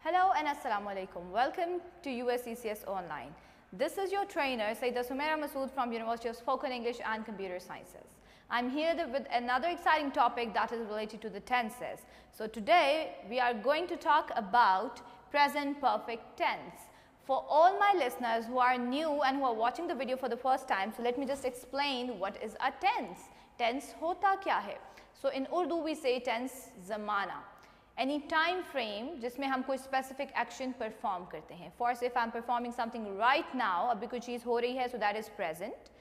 Hello and Assalamu Alaikum. Welcome to USCCS Online. This is your trainer Sayyida Sumaira Masood from University of Spoken English and Computer Sciences. I'm here with another exciting topic that is related to the tenses. So today we are going to talk about present perfect tense. For all my listeners who are new and who are watching the video for the first time, so let me just explain what is a tense. Tense hota kya hai? So in Urdu we say tense zamana. Any time frame जिसमें हम कोई specific action perform करते हैं. For say if I'm performing something right now, अभी कोई चीज़ हो रही है, so that is present.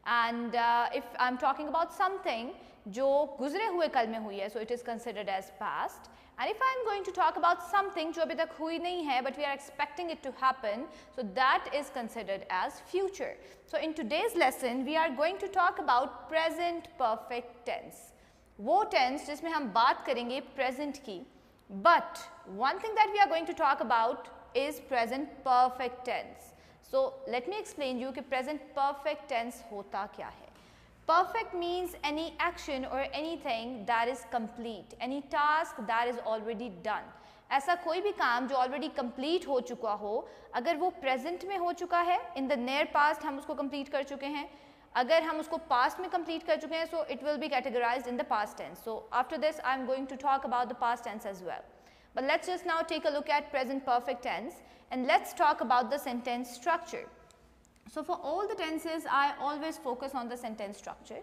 And if I'm talking about something जो गुजरे हुए कल में हुई है, so it is considered as past. And if I'm going to talk about something जो अभी तक हुई नहीं है, but we are expecting it to happen, so that is considered as future. So in today's lesson, we are going to talk about present perfect tense. वो tense जिसमें हम बात करेंगे present की. But one thing that we are going to talk about is present perfect tense. So let me explain you कि present perfect tense होता क्या है. Perfect means any action or anything that is complete, any task that is already done. ऐसा कोई भी काम जो already complete हो चुका हो, अगर वो present में हो चुका है, in the near past हम उसको complete कर चुके हैं, अगर हम उसको past में complete कर चुके हैं, so it will be categorized in the past tense. So after this I am going to talk about the past tense as well. But let's just now take a look at present perfect tense and let's talk about the sentence structure. So for all the tenses I always focus on the sentence structure.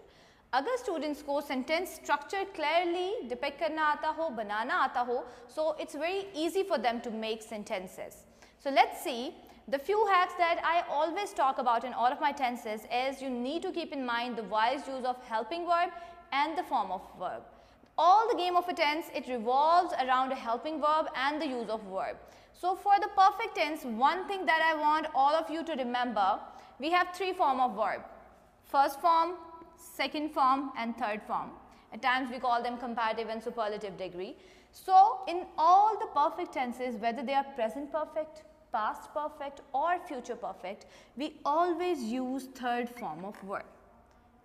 अगर students को sentence structure clearly depict करना आता हो, बनाना आता हो, so it's very easy for them to make sentences. So let's see. The few hacks that I always talk about in all of my tenses is you need to keep in mind the wise use of helping verb and the form of verb. All the game of a tense, it revolves around a helping verb and the use of verb. So for the perfect tense, one thing that I want all of you to remember, we have three forms of verb. First form, second form and third form. At times we call them comparative and superlative degree. So in all the perfect tenses, whether they are present perfect, past perfect or future perfect, we always use third form of verb.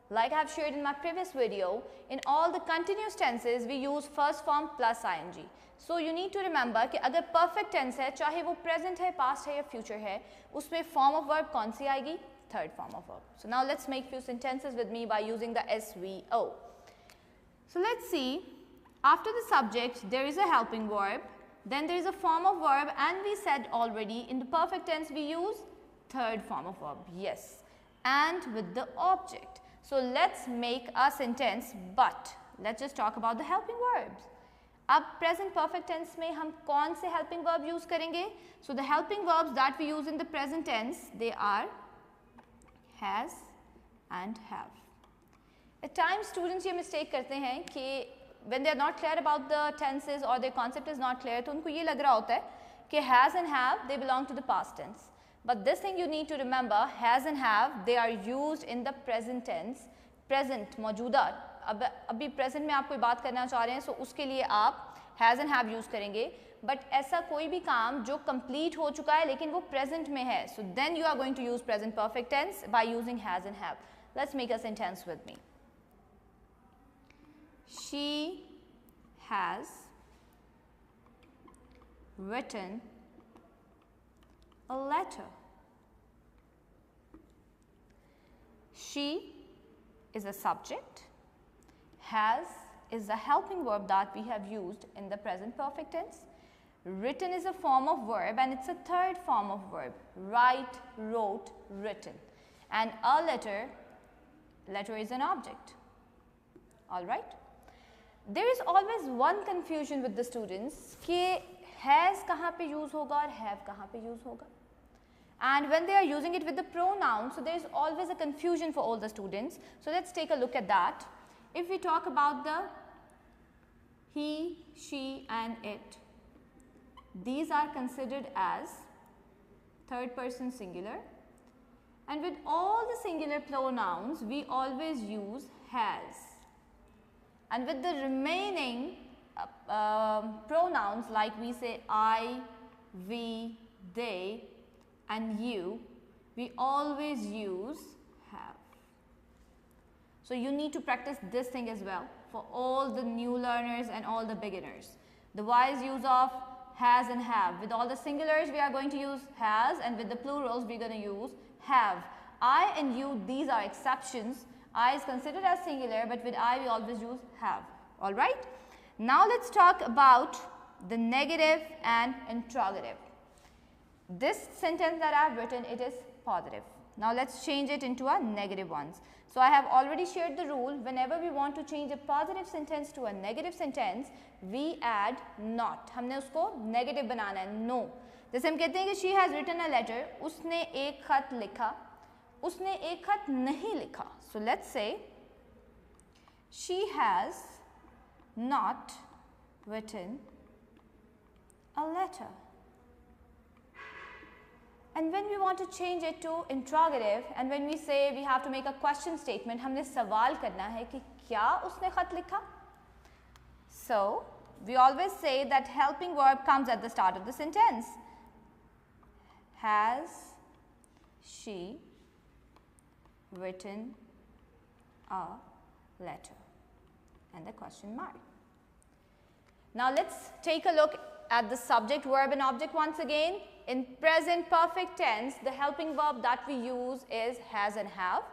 Like I have shared in my previous video, in all the continuous tenses, we use first form plus ing. So you need to remember कि अगर perfect tense है, चाहे वो present है, past है या future है, उसमें form of verb कौन सी आएगी? Third form of verb. So now let's make few sentences with me by using the SVO. So let's see, after the subject, there is a helping verb. Then there is a form of verb and we said already in the perfect tense we use third form of verb, yes, and with the object. So let's make a sentence, but let's just talk about the helping verbs. अब present perfect tense में हम कौन से helping verb use करेंगे? So the helping verbs that we use in the present tense, they are has and have. At times students ये mistake करते हैं कि when they are not clear about the tenses or their concept is not clear, तो उनको ये लग रहा होता है कि has and have they belong to the past tense. But this thing you need to remember, has and have they are used in the present tense. Present मौजूदा, अब अभी present में आप कोई बात करना चाह रहे हैं, so उसके लिए आप has and have use करेंगे. But ऐसा कोई भी काम जो complete हो चुका है लेकिन वो present में है, so then you are going to use present perfect tense by using has and have. Let's make a sentence with me. She has written a letter. She is a subject. Has is a helping verb that we have used in the present perfect tense. Written is a form of verb and it's a third form of verb. Write, wrote, written. And a letter is an object. All right? There is always one confusion with the students कि has कहाँ पे use होगा और have कहाँ पे use होगा. And when they are using it with the pronoun, so there is always a confusion for all the students. So let's take a look at that. If we talk about the he, she and it, these are considered as third person singular. And with all the singular pronouns, we always use has. And with the remaining pronouns like we say I, we, they and you, we always use have. So you need to practice this thing as well for all the new learners and all the beginners. The wise use of has and have. With all the singulars we are going to use has, and with the plurals we are going to use have. I and you, these are exceptions. I is considered as singular, but with I we always use have. Alright. Now let's talk about the negative and interrogative. This sentence that I have written, it is positive. Now let's change it into a negative ones. So I have already shared the rule. Whenever we want to change a positive sentence to a negative sentence, we add not. हमने उसको negative बनाना है, no. जैसे हम कहते हैं कि she has written a letter, उसने एक खत लिखा, उसने एक खत नहीं लिखा. So let's say she has not written a letter. And when we want to change it to interrogative, and when we say we have to make a question statement, हमने सवाल करना है कि क्या उसने खत लिखा? So we always say that helping verb comes at the start of the sentence. Has she written a letter? And the question mark. Now let's take a look at the subject, verb and object once again. In present perfect tense, the helping verb that we use is has and have,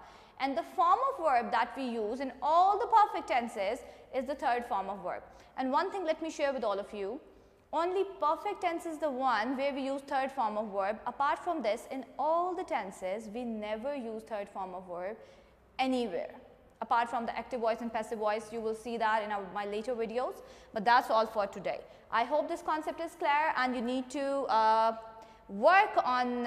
and the form of verb that we use in all the perfect tenses is the third form of verb. And one thing let me share with all of you, only perfect tense is the one where we use third form of verb. Apart from this, in all the tenses, we never use third form of verb anywhere. Apart from the active voice and passive voice, you will see that in my later videos, but that's all for today. I hope this concept is clear, and you need to work on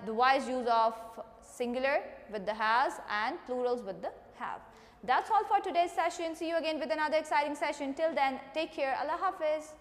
the wise use of singular with the has and plurals with the have. That's all for today's session. See you again with another exciting session. Till then, take care. Allah Hafiz.